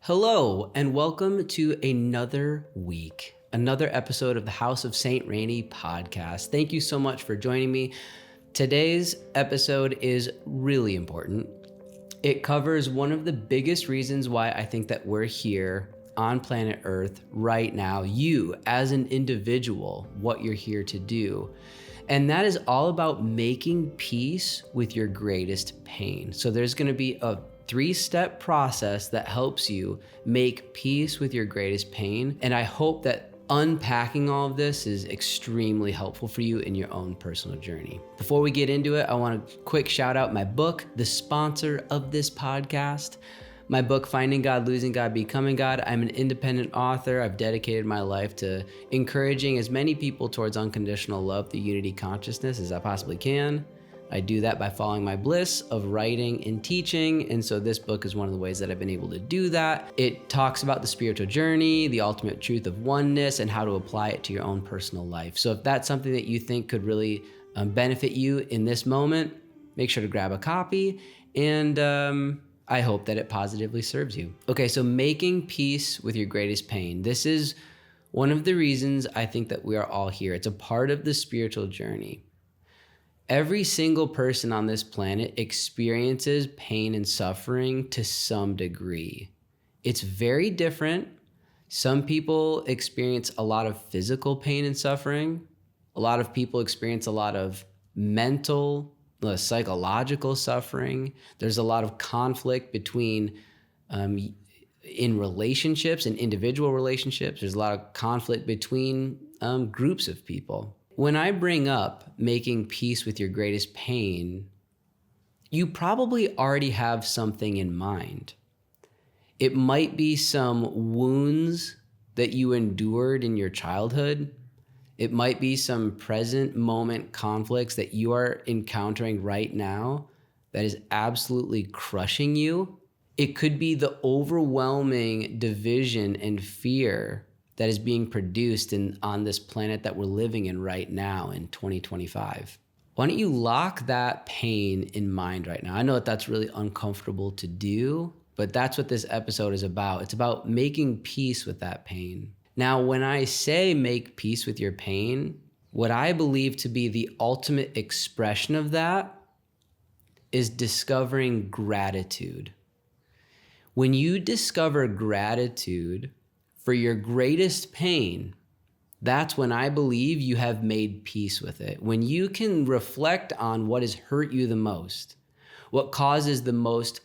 Hello, and welcome to another week, another episode of the House of St. Rainey podcast. Thank you so much for joining me. Today's episode is really important. It covers one of the biggest reasons why I think that we're here on planet Earth right now, you as an individual, what you're here to do. And that is all about making peace with your greatest pain. So there's going to be a 3-step process that helps you make peace with your greatest pain. And I hope that unpacking all of this is extremely helpful for you in your own personal journey. Before we get into it, I want to quick shout out my book, the sponsor of this podcast. My book, Finding God, Losing God, Becoming God. I'm an independent author. I've dedicated my life to encouraging as many people towards unconditional love through unity consciousness as I possibly can. I do that by following my bliss of writing and teaching. And so this book is one of the ways that I've been able to do that. It talks about the spiritual journey, the ultimate truth of oneness, and how to apply it to your own personal life. So if that's something that you think could really benefit you in this moment, make sure to grab a copy. And I hope that it positively serves you. Okay, so making peace with your greatest pain. This is one of the reasons I think that we are all here. It's a part of the spiritual journey. Every single person on this planet experiences pain and suffering to some degree. It's very different. Some people experience a lot of physical pain and suffering. A lot of people experience a lot of mental, psychological suffering. There's a lot of conflict between in relationships and individual relationships. There's a lot of conflict between groups of people. When I bring up making peace with your greatest pain, you probably already have something in mind. It might be some wounds that you endured in your childhood. It might be some present moment conflicts that you are encountering right now that is absolutely crushing you. It could be the overwhelming division and fear that is being produced on this planet that we're living in right now in 2025. Why don't you lock that pain in mind right now? I know that that's really uncomfortable to do, but that's what this episode is about. It's about making peace with that pain. Now, when I say make peace with your pain, what I believe to be the ultimate expression of that is discovering gratitude. When you discover gratitude for your greatest pain, that's when I believe you have made peace with it. When you can reflect on what has hurt you the most, what causes the most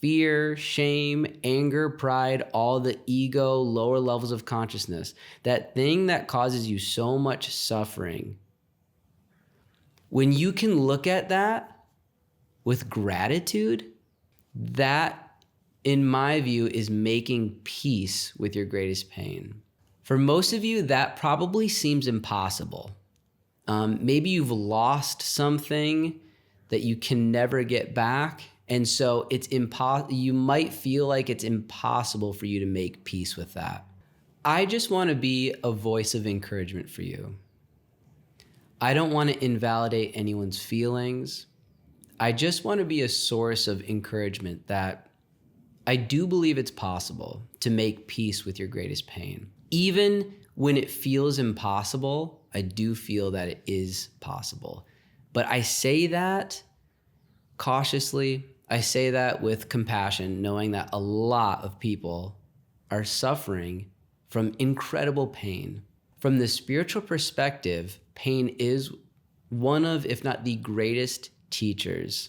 fear, shame, anger, pride, all the ego, lower levels of consciousness, that thing that causes you so much suffering. When you can look at that with gratitude, that, in my view, is making peace with your greatest pain. For most of you, that probably seems impossible. Maybe you've lost something that you can never get back. And so you might feel like it's impossible for you to make peace with that. I just want to be a voice of encouragement for you. I don't want to invalidate anyone's feelings. I just want to be a source of encouragement that I do believe it's possible to make peace with your greatest pain. Even when it feels impossible, I do feel that it is possible. But I say that cautiously. I say that with compassion, knowing that a lot of people are suffering from incredible pain. From the spiritual perspective, pain is one of, if not the greatest teachers.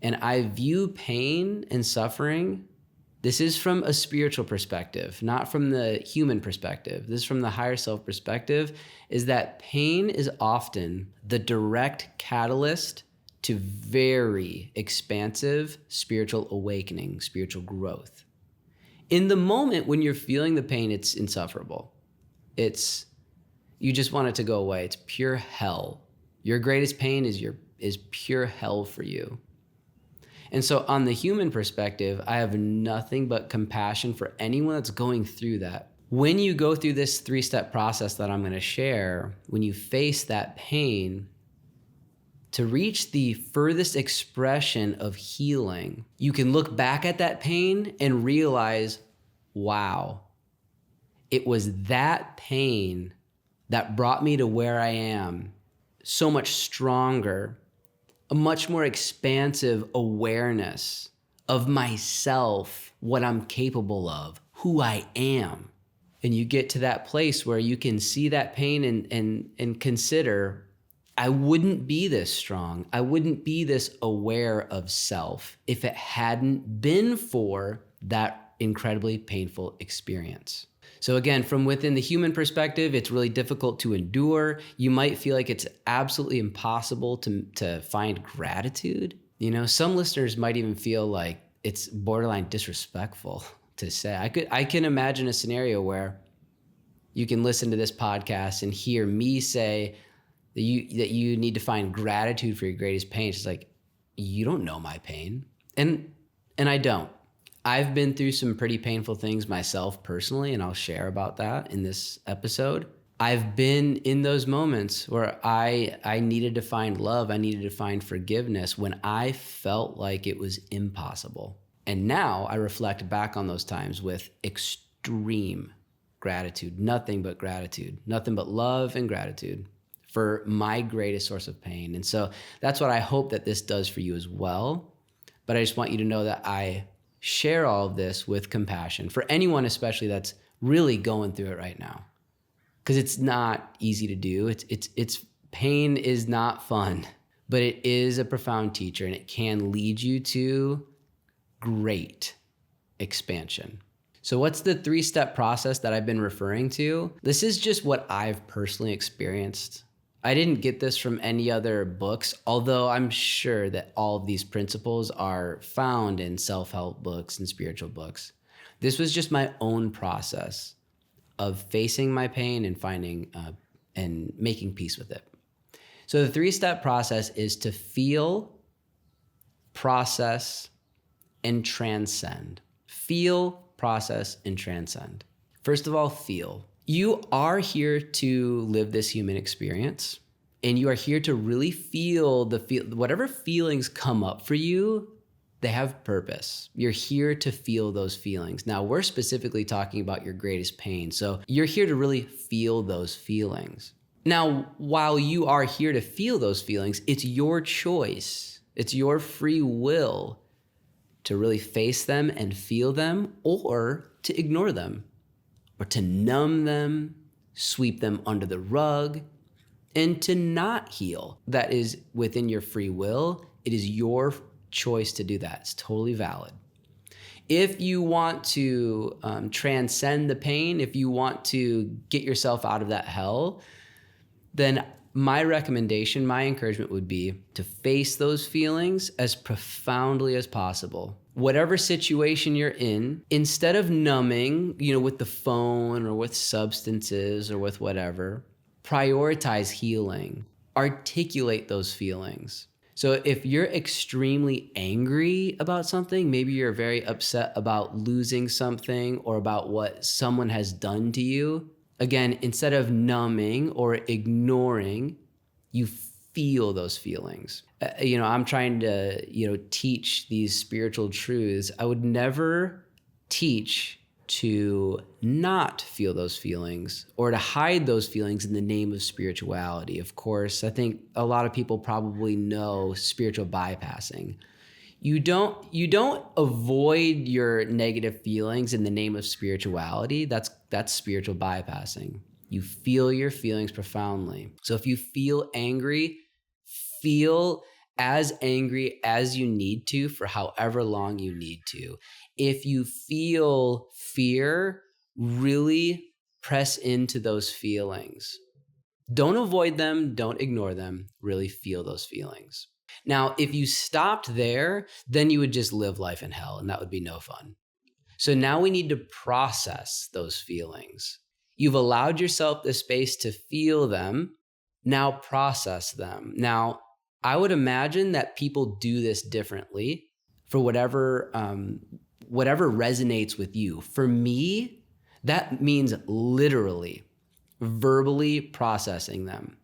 And I view pain and suffering, this is from a spiritual perspective, not from the human perspective. This is from the higher self perspective, is that pain is often the direct catalyst to very expansive spiritual awakening, spiritual growth. In the moment when you're feeling the pain, it's insufferable. You just want it to go away. It's pure hell. Your greatest pain is pure hell for you. And so on the human perspective, I have nothing but compassion for anyone that's going through that. When you go through this 3-step process that I'm going to share, when you face that pain, to reach the furthest expression of healing, you can look back at that pain and realize wow, it was that pain that brought me to where I am, so much stronger, a much more expansive awareness of myself, what I'm capable of, who I am. And you get to that place where you can see that pain and consider, I wouldn't be this strong. I wouldn't be this aware of self if it hadn't been for that incredibly painful experience. So again, from within the human perspective, it's really difficult to endure. You might feel like it's absolutely impossible to find gratitude. You know, some listeners might even feel like it's borderline disrespectful to say. I can imagine a scenario where you can listen to this podcast and hear me say that you need to find gratitude for your greatest pain. It's like, you don't know my pain. And I don't. I've been through some pretty painful things myself personally, and I'll share about that in this episode. I've been in those moments where I needed to find love, I needed to find forgiveness when I felt like it was impossible. And now I reflect back on those times with extreme gratitude, nothing but gratitude, nothing but love and gratitude for my greatest source of pain. And so that's what I hope that this does for you as well. But I just want you to know that I share all of this with compassion for anyone, especially that's really going through it right now, because it's not easy to do. It's pain is not fun, but it is a profound teacher, and it can lead you to great expansion. So what's the 3-step process that I've been referring to? This is just what I've personally experienced. I didn't get this from any other books, although I'm sure that all of these principles are found in self-help books and spiritual books. This was just my own process of facing my pain and finding and making peace with it. So the 3-step process is to feel, process, and transcend. Feel, process, and transcend. First of all, feel. You are here to live this human experience, and you are here to really feel whatever feelings come up for you, they have purpose. You're here to feel those feelings. Now, we're specifically talking about your greatest pain, so you're here to really feel those feelings. Now, while you are here to feel those feelings, it's your choice. It's your free will to really face them and feel them, or to ignore them, or to numb them, sweep them under the rug, and to not heal. That is within your free will. It is your choice to do that. It's totally valid. If you want to transcend the pain, if you want to get yourself out of that hell, then my recommendation, my encouragement would be to face those feelings as profoundly as possible. Whatever situation you're in, instead of numbing, with the phone or with substances or with whatever, prioritize healing. Articulate those feelings. So if you're extremely angry about something, maybe you're very upset about losing something or about what someone has done to you, again, instead of numbing or ignoring, you feel those feelings. I'm trying to, teach these spiritual truths. I would never teach to not feel those feelings or to hide those feelings in the name of spirituality. Of course, I think a lot of people probably know spiritual bypassing. You don't avoid your negative feelings in the name of spirituality. That's spiritual bypassing. You feel your feelings profoundly. So if you feel angry, feel as angry as you need to for however long you need to. If you feel fear, really press into those feelings. Don't avoid them, don't ignore them, really feel those feelings. Now, if you stopped there, then you would just live life in hell, and that would be no fun. So now we need to process those feelings. You've allowed yourself the space to feel them. Now process them. Now, I would imagine that people do this differently for whatever resonates with you. For me, that means literally, verbally processing them.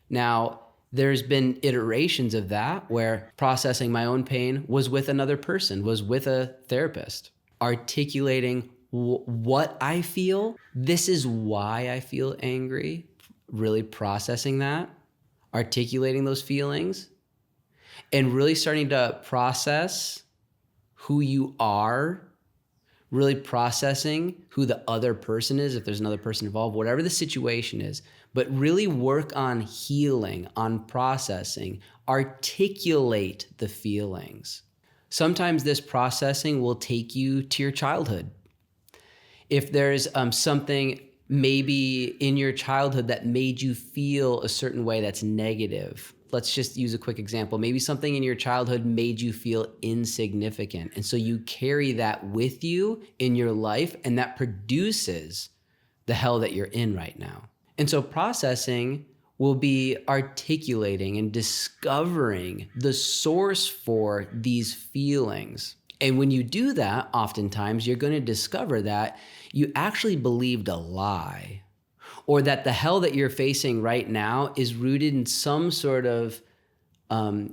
Now, there's been iterations of that where processing my own pain was with another person, was with a therapist, articulating what I feel. This is why I feel angry. Really processing that, articulating those feelings, and really starting to process who you are, really processing who the other person is, if there's another person involved, whatever the situation is, but really work on healing, on processing, articulate the feelings. Sometimes this processing will take you to your childhood. If there's something maybe in your childhood that made you feel a certain way that's negative. Let's just use a quick example. Maybe something in your childhood made you feel insignificant. And so you carry that with you in your life, and that produces the hell that you're in right now. And so processing will be articulating and discovering the source for these feelings. And when you do that, oftentimes you're going to discover that you actually believed a lie, or that the hell that you're facing right now is rooted in some sort of,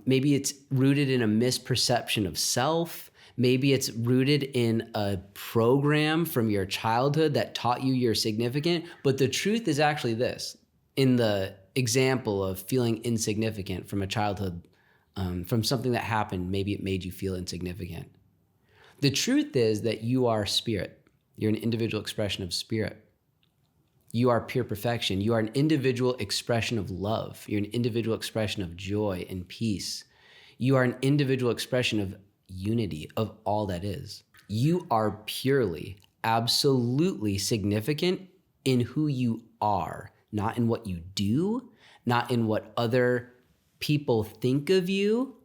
maybe it's rooted in a misperception of self. Maybe it's rooted in a program from your childhood that taught you you're significant. But the truth is actually this. In the example of feeling insignificant from a childhood, from something that happened, maybe it made you feel insignificant. The truth is that you are spirit. You're an individual expression of spirit. You are pure perfection. You are an individual expression of love. You're an individual expression of joy and peace. You are an individual expression of unity, of all that is. You are purely, absolutely significant in who you are, not in what you do, not in what other people think of you.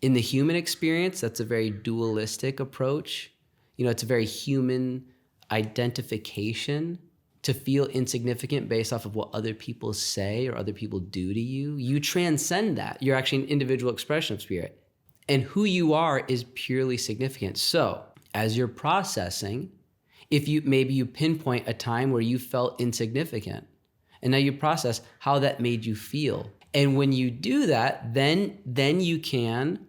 In the human experience, that's a very dualistic approach. It's a very human identification to feel insignificant based off of what other people say or other people do to you. You transcend that. You're actually an individual expression of spirit. And who you are is purely significant. So as you're processing, if you pinpoint a time where you felt insignificant, and now you process how that made you feel. And when you do that, then you can,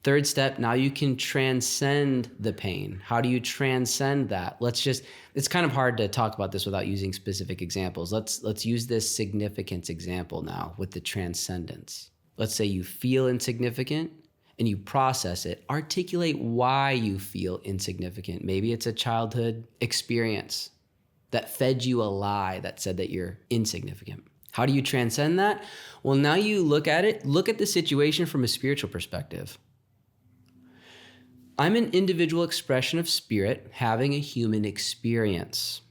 third step, now you can transcend the pain. How do you transcend that? It's kind of hard to talk about this without using specific examples. Let's use this significance example now with the transcendence. Let's say you feel insignificant and you process it. Articulate why you feel insignificant. Maybe it's a childhood experience that fed you a lie that said that you're insignificant. How do you transcend that? Well, now you look at the situation from a spiritual perspective. I'm an individual expression of spirit having a human experience.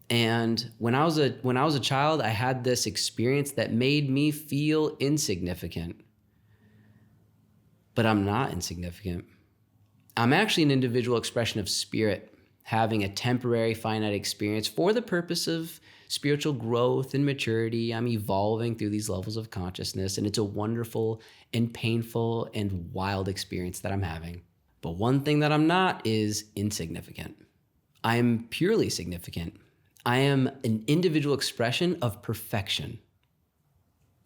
And when I was a child, I had this experience that made me feel insignificant. But I'm not insignificant. I'm actually an individual expression of spirit having a temporary finite experience for the purpose of spiritual growth and maturity. I'm evolving through these levels of consciousness, and it's a wonderful and painful and wild experience that I'm having. But one thing that I'm not is insignificant. I am purely significant. I am an individual expression of perfection.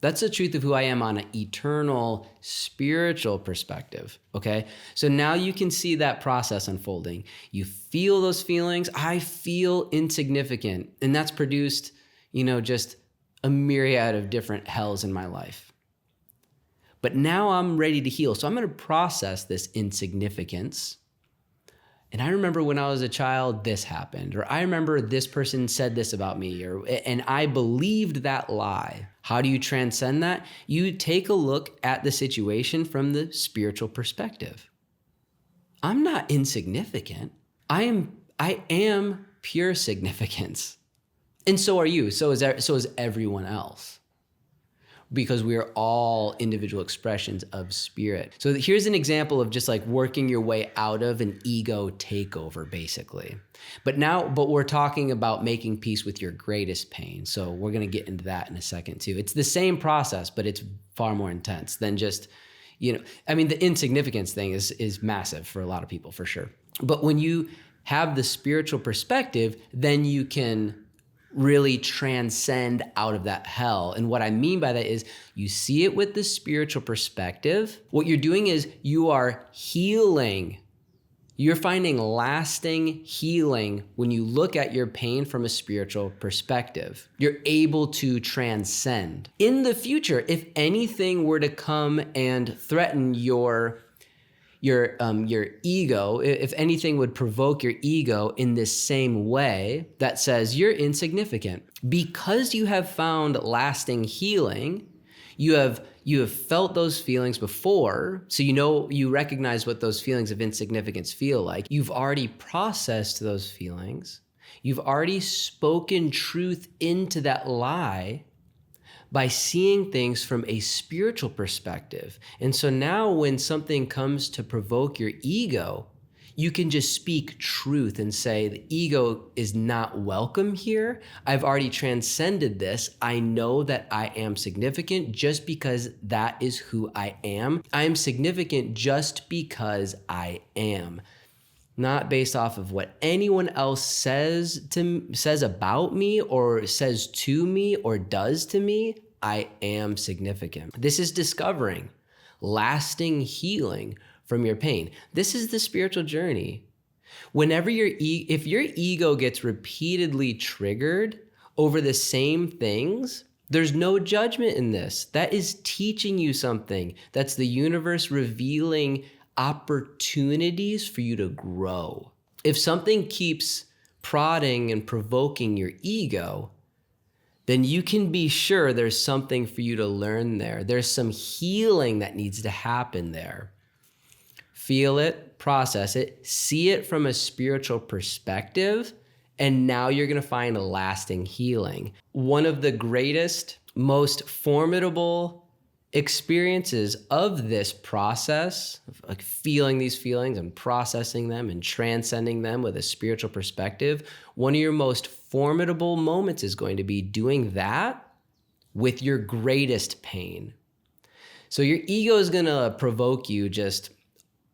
That's the truth of who I am on an eternal spiritual perspective, okay? So now you can see that process unfolding. You feel those feelings. I feel insignificant. And that's produced, just a myriad of different hells in my life. But now I'm ready to heal. So I'm going to process this insignificance. And I remember when I was a child, this happened. Or I remember this person said this about me. And I believed that lie. How do you transcend that? You take a look at the situation from the spiritual perspective. I'm not insignificant. I am pure significance. And so are you. So is everyone else. Because we are all individual expressions of spirit. So here's an example of just like working your way out of an ego takeover, basically. But we're talking about making peace with your greatest pain. So we're going to get into that in a second too. It's the same process, but it's far more intense than just, the insignificance thing is massive for a lot of people, for sure. But when you have the spiritual perspective, then you can really transcend out of that hell. And what I mean by that is you see it with the spiritual perspective. What you're doing is you are healing You're finding lasting healing when you look at your pain from a spiritual perspective. You're able to transcend. In the future, if anything were to come and threaten your ego, if anything would provoke your ego in this same way that says you're insignificant, because you have found lasting healing, you have felt those feelings before, so you recognize what those feelings of insignificance feel like. You've already processed those feelings. You've already spoken truth into that lie by seeing things from a spiritual perspective. And so now when something comes to provoke your ego, you can just speak truth and say, the ego is not welcome here. I've already transcended this. I know that I am significant just because that is who I am. I am significant just because I am. Not based off of what anyone else says about me or says to me or does to me. I am significant. This is discovering lasting healing from your pain. This is the spiritual journey. Whenever if your ego gets repeatedly triggered over the same things, there's no judgment in this. That is teaching you something. That's the universe revealing opportunities for you to grow. If something keeps prodding and provoking your ego, then you can be sure there's something for you to learn there. There's some healing that needs to happen there. Feel it, process it, see it from a spiritual perspective, and now you're going to find a lasting healing. One of the greatest, most formidable experiences of this process, of like feeling these feelings and processing them and transcending them with a spiritual perspective, one of your most formidable moments is going to be doing that with your greatest pain. So your ego is going to provoke you just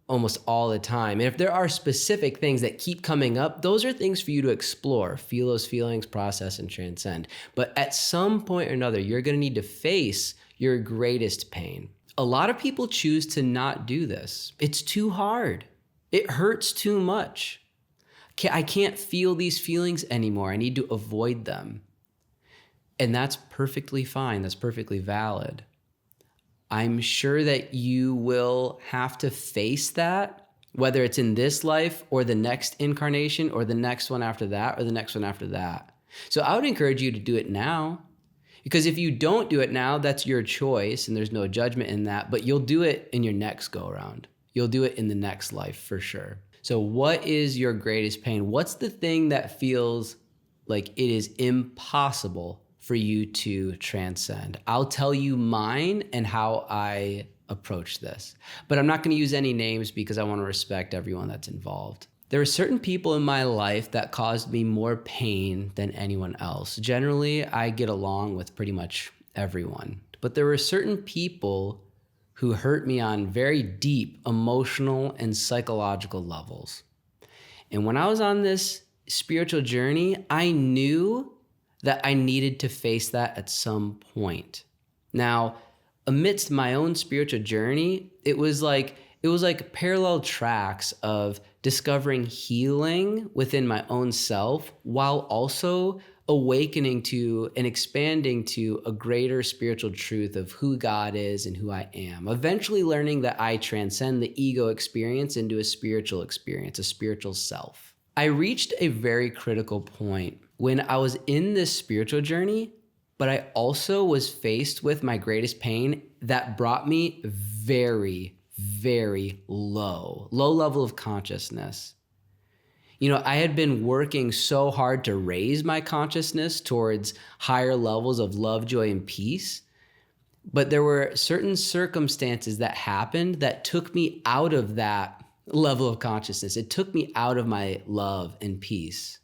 almost all the time. And if there are specific things that keep coming up, those are things for you to explore, feel those feelings, process, and transcend. But at some point or another, you're going to need to face your greatest pain. A lot of people choose to not do this. It's too hard. It hurts too much. I can't feel these feelings anymore. I need to avoid them. And that's perfectly fine. That's perfectly valid. I'm sure that you will have to face that, whether it's in this life or the next incarnation or the next one after that or the next one after that. So I would encourage you to do it now, because if you don't do it now, that's your choice and there's no judgment in that, but you'll do it in your next go around. You'll do it in the next life for sure. So what is your greatest pain? What's the thing that feels like it is impossible for you to transcend? I'll tell you mine and how I approach this, but I'm not going to use any names because I want to respect everyone that's involved. There are certain people in my life that caused me more pain than anyone else. Generally, I get along with pretty much everyone, but there were certain people who hurt me on very deep emotional and psychological levels. And when I was on this spiritual journey, I knew that I needed to face that at some point. Now, amidst my own spiritual journey, it was like parallel tracks of discovering healing within my own self while also awakening to and expanding to a greater spiritual truth of who God is and who I am. Eventually learning that I transcend the ego experience into a spiritual experience, a spiritual self. I reached a very critical point when I was in this spiritual journey, but I also was faced with my greatest pain that brought me very, very low level of consciousness. I had been working so hard to raise my consciousness towards higher levels of love, joy, and peace. But there were certain circumstances that happened that took me out of that level of consciousness. It took me out of my love and peace.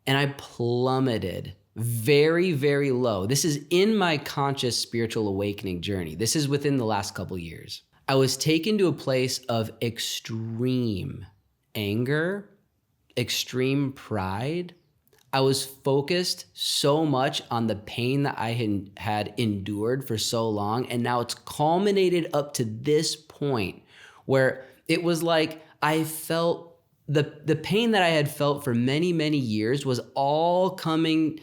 And I plummeted very, very low. This is in my conscious spiritual awakening journey. This is within the last couple years. I was taken to a place of extreme anger, extreme pride. I was focused so much on the pain that I had endured for so long. And now it's culminated up to this point where it was like I felt the pain that I had felt for many, many years was all coming,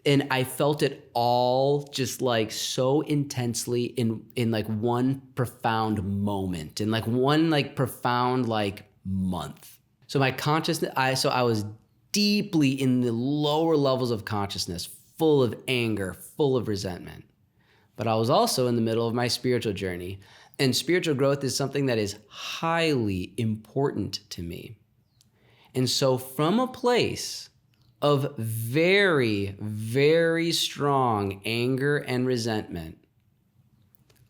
and I felt it all just like so intensely in like one profound moment, in like one like profound like month. So my consciousness, I was deeply in the lower levels of consciousness, full of anger, full of resentment. But I was also in the middle of my spiritual journey, and spiritual growth is something that is highly important to me. And so from a place of very, very strong anger and resentment,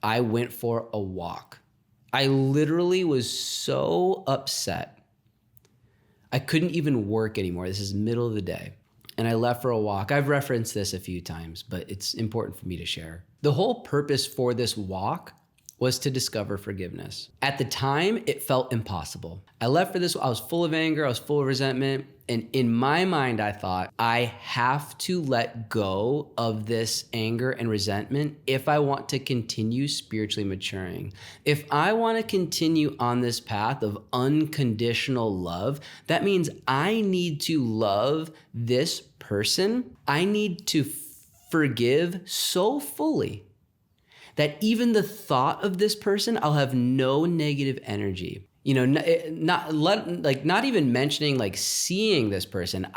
I went for a walk. I literally was so upset. I couldn't even work anymore. This is middle of the day. And I left for a walk. I've referenced this a few times, but it's important for me to share. The whole purpose for this walk was to discover forgiveness. At the time, it felt impossible. I left for this, I was full of anger, I was full of resentment, and in my mind, I thought, I have to let go of this anger and resentment if I want to continue spiritually maturing. If I want to continue on this path of unconditional love, that means I need to love this person. I need to forgive so fully that even the thought of this person, I'll have no negative energy. You know, not even mentioning like seeing this person.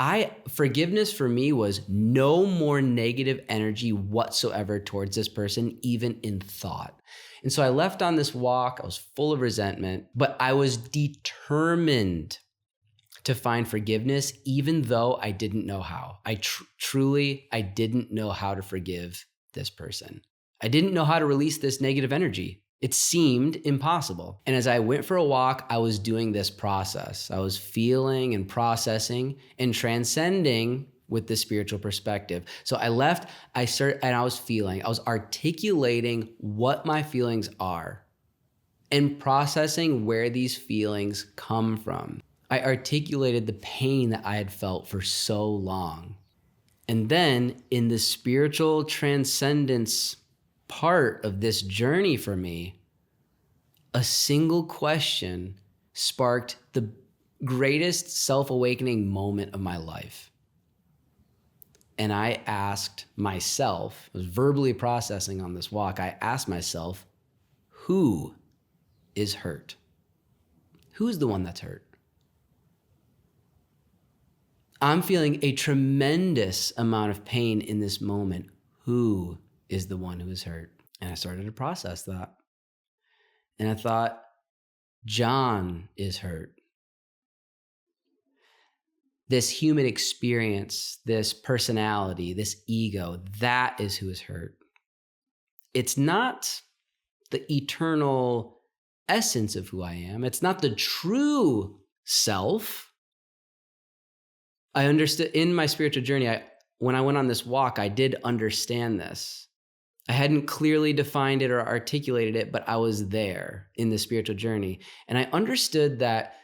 Forgiveness for me was no more negative energy whatsoever towards this person, even in thought. And so I left on this walk. I was full of resentment, but I was determined to find forgiveness, even though I didn't know how. I didn't know how to forgive this person. I didn't know how to release this negative energy. It seemed impossible. And as I went for a walk, I was doing this process. I was feeling and processing and transcending with the spiritual perspective. So I left, and I was articulating what my feelings are and processing where these feelings come from. I articulated the pain that I had felt for so long. And then in the spiritual transcendence part of this journey for me, a single question sparked the greatest self-awakening moment of my life. And I asked myself, I was verbally processing on this walk, I asked myself, who is hurt? Who's the one that's hurt? I'm feeling a tremendous amount of pain in this moment. Who is the one who is hurt? And I started to process that. And I thought, John is hurt. This human experience, this personality, this ego, that is who is hurt. It's not the eternal essence of who I am. It's not the true self. I understood in my spiritual journey, when I went on this walk, I did understand this. I hadn't clearly defined it or articulated it, but I was there in the spiritual journey. And I understood that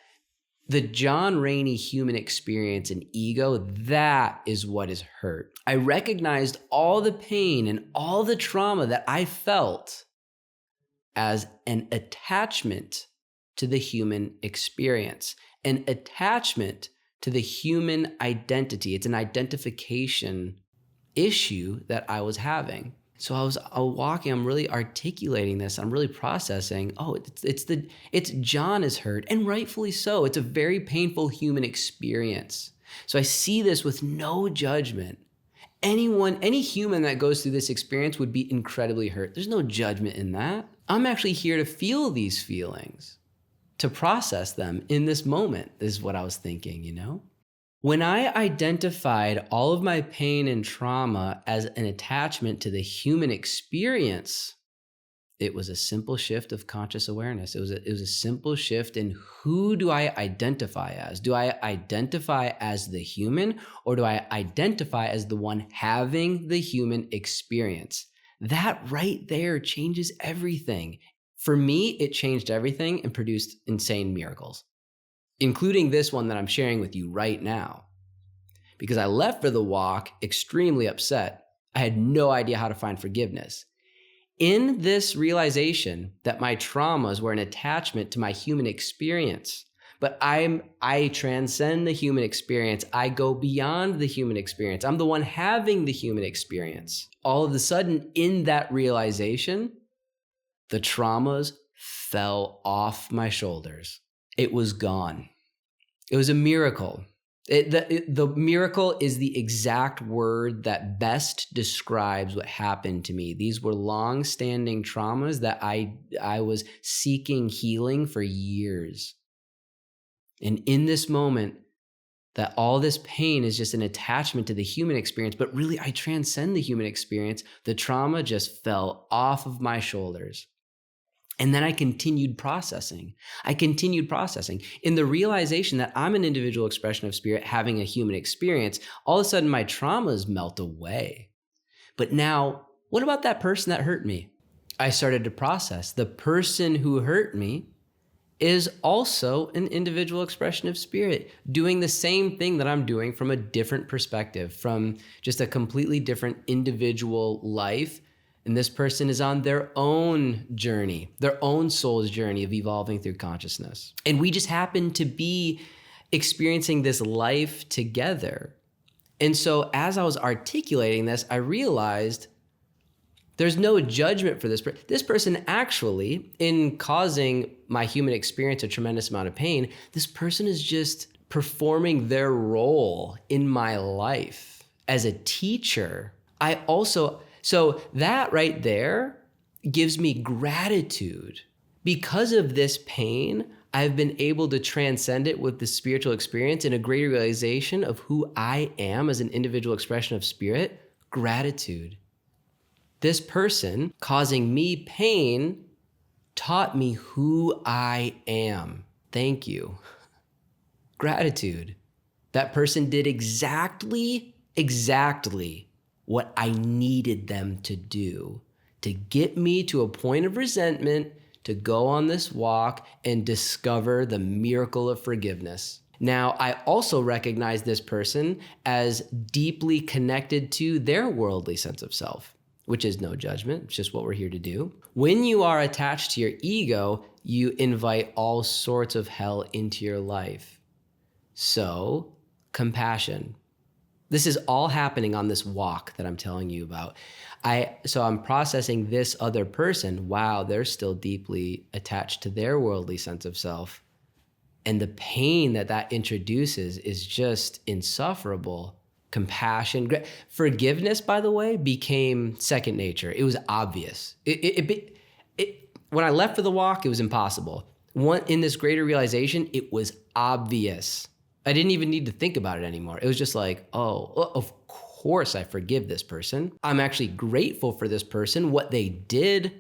the John Rainey human experience and ego, that is what is hurt. I recognized all the pain and all the trauma that I felt as an attachment to the human experience, an attachment to the human identity. It's an identification issue that I was having. So I was walking, I'm really articulating this, I'm really processing, it's John is hurt, and rightfully so. It's a very painful human experience. So I see this with no judgment. Any human that goes through this experience would be incredibly hurt. There's no judgment in that. I'm actually here to feel these feelings, to process them in this moment, is what I was thinking, you know? When I identified all of my pain and trauma as an attachment to the human experience, it was a simple shift of conscious awareness. It was a simple shift in who do I identify as? Do I identify as the human, or do I identify as the one having the human experience? That right there changes everything. For me, it changed everything and produced insane miracles, including this one that I'm sharing with you right now. Because I left for the walk extremely upset. I had no idea how to find forgiveness. In this realization that my traumas were an attachment to my human experience, But I transcend the human experience. I go beyond the human experience. I'm the one having the human experience. All of a sudden, in that realization, the traumas fell off my shoulders. It was gone. It was a miracle. The miracle is the exact word that best describes what happened to me. These were long-standing traumas that I was seeking healing for years. And in this moment, that all this pain is just an attachment to the human experience, but really I transcend the human experience. The trauma just fell off of my shoulders. And then I continued processing. In the realization that I'm an individual expression of spirit having a human experience, all of a sudden my traumas melt away. But now, what about that person that hurt me? I started to process. The person who hurt me is also an individual expression of spirit, doing the same thing that I'm doing from a different perspective, from just a completely different individual life. And this person is on their own journey, their own soul's journey of evolving through consciousness. And we just happen to be experiencing this life together. And so as I was articulating this, I realized there's no judgment for this person. This person actually, in causing my human experience a tremendous amount of pain, this person is just performing their role in my life as a teacher. So that right there gives me gratitude. Because of this pain, I've been able to transcend it with the spiritual experience and a greater realization of who I am as an individual expression of spirit. Gratitude. This person causing me pain taught me who I am. Thank you. Gratitude. That person did exactly what I needed them to do to get me to a point of resentment, to go on this walk and discover the miracle of forgiveness. Now, I also recognize this person as deeply connected to their worldly sense of self, which is no judgment. It's just what we're here to do. When you are attached to your ego, you invite all sorts of hell into your life. So, compassion. This is all happening on this walk that I'm telling you about. So I'm processing this other person. Wow, they're still deeply attached to their worldly sense of self. And the pain that introduces is just insufferable. Compassion, forgiveness, by the way, became second nature. It was obvious. When I left for the walk, it was impossible. In this greater realization, it was obvious. I didn't even need to think about it anymore. It was just like, oh, of course I forgive this person. I'm actually grateful for this person. What they did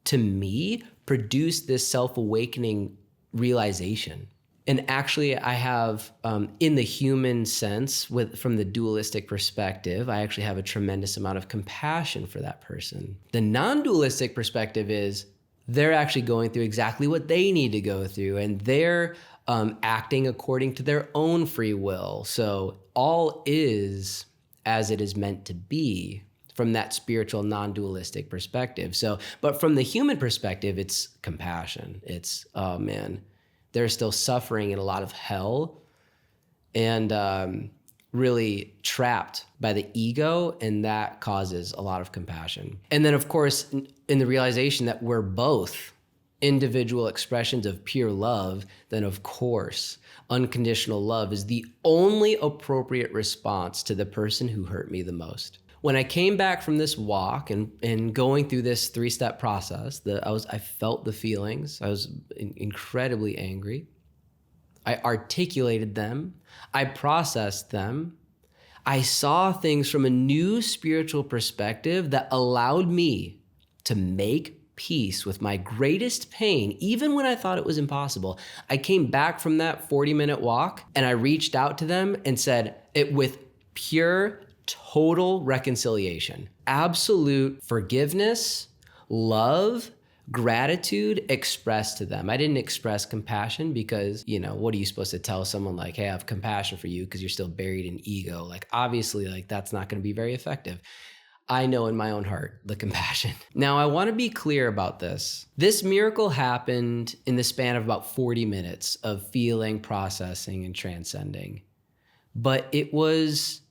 to me produced this self-awakening realization. And actually I have, in the human sense, from the dualistic perspective, I actually have a tremendous amount of compassion for that person. The non-dualistic perspective is they're actually going through exactly what they need to go through, and they're acting according to their own free will. So all is as it is meant to be from that spiritual non-dualistic perspective. But from the human perspective, it's compassion. It's, oh man, they're still suffering in a lot of hell and really trapped by the ego, and that causes a lot of compassion. And then of course, in the realization that we're both individual expressions of pure love, then of course, unconditional love is the only appropriate response to the person who hurt me the most. When I came back from this walk and going through this 3-step process, I felt the feelings. I was incredibly angry. I articulated them. I processed them. I saw things from a new spiritual perspective that allowed me to make peace with my greatest pain, even when I thought it was impossible. I came back from that 40-minute walk and I reached out to them and said it with pure, total reconciliation, absolute forgiveness, love, gratitude expressed to them. I didn't express compassion because, what are you supposed to tell someone like, hey, I have compassion for you because you're still buried in ego? Like, obviously, like that's not going to be very effective. I know in my own heart the compassion. Now, I want to be clear about this. This miracle happened in the span of about 40 minutes of feeling, processing, and transcending. But it was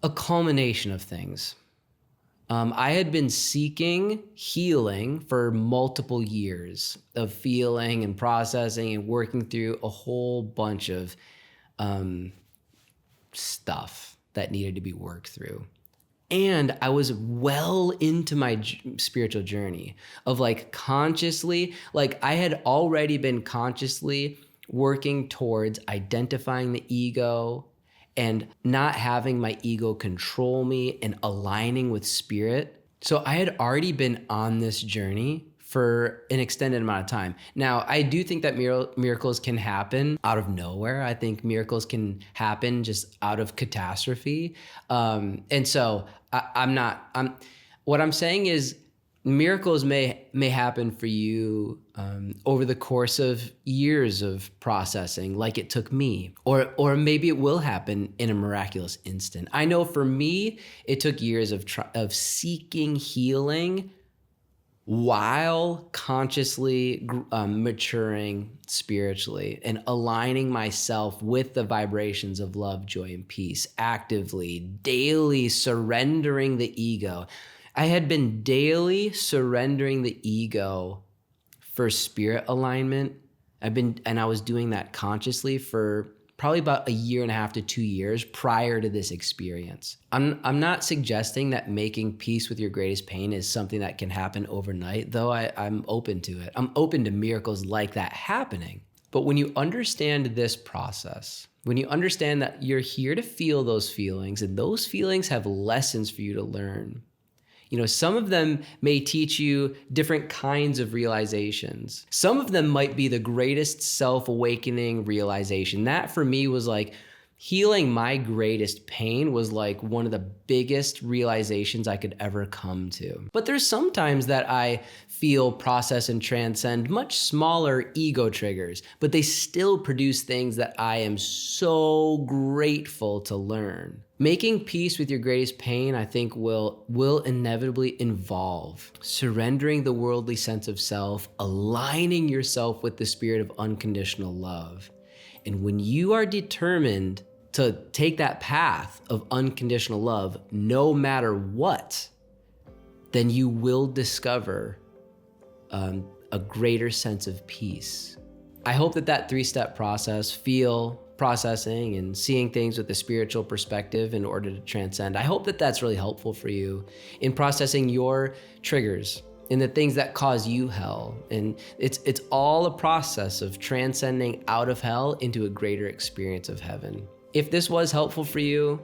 a culmination of things. I had been seeking healing for multiple years of feeling and processing and working through a whole bunch of stuff that needed to be worked through. And I was well into my spiritual journey of like consciously, like I had already been consciously working towards identifying the ego and not having my ego control me and aligning with spirit. So I had already been on this journey for an extended amount of time. Now, I do think that miracles can happen out of nowhere. I think miracles can happen just out of catastrophe. And so what I'm saying is miracles may happen for you over the course of years of processing, like it took me, or maybe it will happen in a miraculous instant. I know for me, it took years of seeking healing while consciously maturing spiritually and aligning myself with the vibrations of love, joy, and peace, actively, daily surrendering the ego. I had been daily surrendering the ego for spirit alignment. I was doing that consciously for probably about 1.5 to 2 years prior to this experience. I'm not suggesting that making peace with your greatest pain is something that can happen overnight, though I'm open to it. I'm open to miracles like that happening. But when you understand this process, when you understand that you're here to feel those feelings, and those feelings have lessons for you to learn, you know, some of them may teach you different kinds of realizations. Some of them might be the greatest self-awakening realization. That for me was like healing my greatest pain was like one of the biggest realizations I could ever come to. But there's sometimes that I feel, process, and transcend much smaller ego triggers, but they still produce things that I am so grateful to learn. Making peace with your greatest pain, I think, will inevitably involve surrendering the worldly sense of self, aligning yourself with the spirit of unconditional love. And when you are determined to take that path of unconditional love, no matter what, then you will discover a greater sense of peace. I hope that 3-step process, processing and seeing things with a spiritual perspective in order to transcend, I hope that that's really helpful for you in processing your triggers and the things that cause you hell. And it's all a process of transcending out of hell into a greater experience of heaven. If this was helpful for you,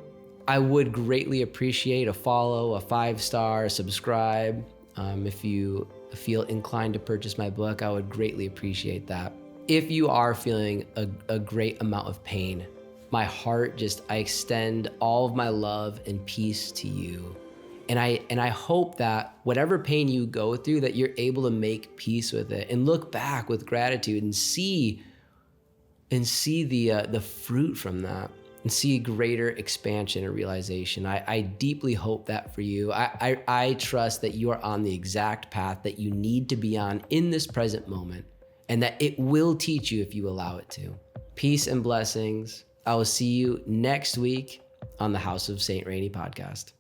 I would greatly appreciate a follow, a 5-star, subscribe. If you feel inclined to purchase my book, I would greatly appreciate that. If you are feeling a great amount of pain, my heart I extend all of my love and peace to you. And I hope that whatever pain you go through, that you're able to make peace with it and look back with gratitude and see the fruit from that and see greater expansion and realization. I deeply hope that for you. I trust that you are on the exact path that you need to be on in this present moment, and that it will teach you if you allow it to. Peace and blessings. I will see you next week on the House of St. Rainey podcast.